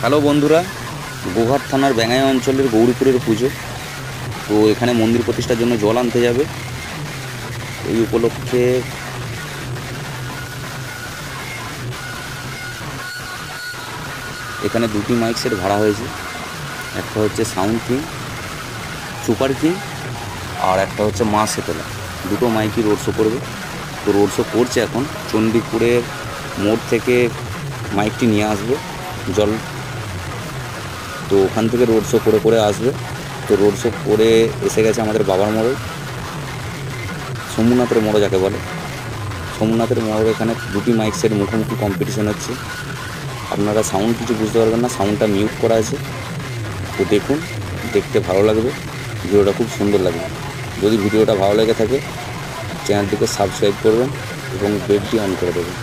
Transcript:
Hello বন্ধুরা, গোঘাট থানার ব্যাঙ্গাই অঞ্চলের গৌরীপুরের পুজো। তো এখানে মন্দির প্রতিষ্ঠার জন্য জল আনতে যাবে। এই উপলক্ষে এখানে দুটি মাইক সেট ভাড়া হয়েছে। একটা হচ্ছে সাউন্ড কিং, সুপার কিং, আর একটা হচ্ছে মা সেতলা। দুটো মাইকই রোড শো করবে। তো রোড শো করছে এখন চণ্ডীপুরের মোড় থেকে মাইকটি নিয়ে আসবে জল। তো ওখান থেকে রোড শো করে করে আসবে। তো রোড শো করে এসে গেছে আমাদের বাবার মোড়ে, সোমনাথের মোড়ে যাকে বলে। সোমনাথের মোড়ে এখানে দুটি মাইক সেট মুখোমুখি কম্পিটিশন হচ্ছে। আপনারা সাউন্ড কিছু বুঝতে পারবেন না, সাউন্ডটা মিউট করা আছে। তো দেখুন, দেখতে ভালো লাগবে, ভিডিওটা খুব সুন্দর লাগবে। যদি ভিডিওটা ভালো লেগে থাকে চ্যানেলটিকে সাবস্ক্রাইব করবেন এবং বেলটি অন করে দেবেন।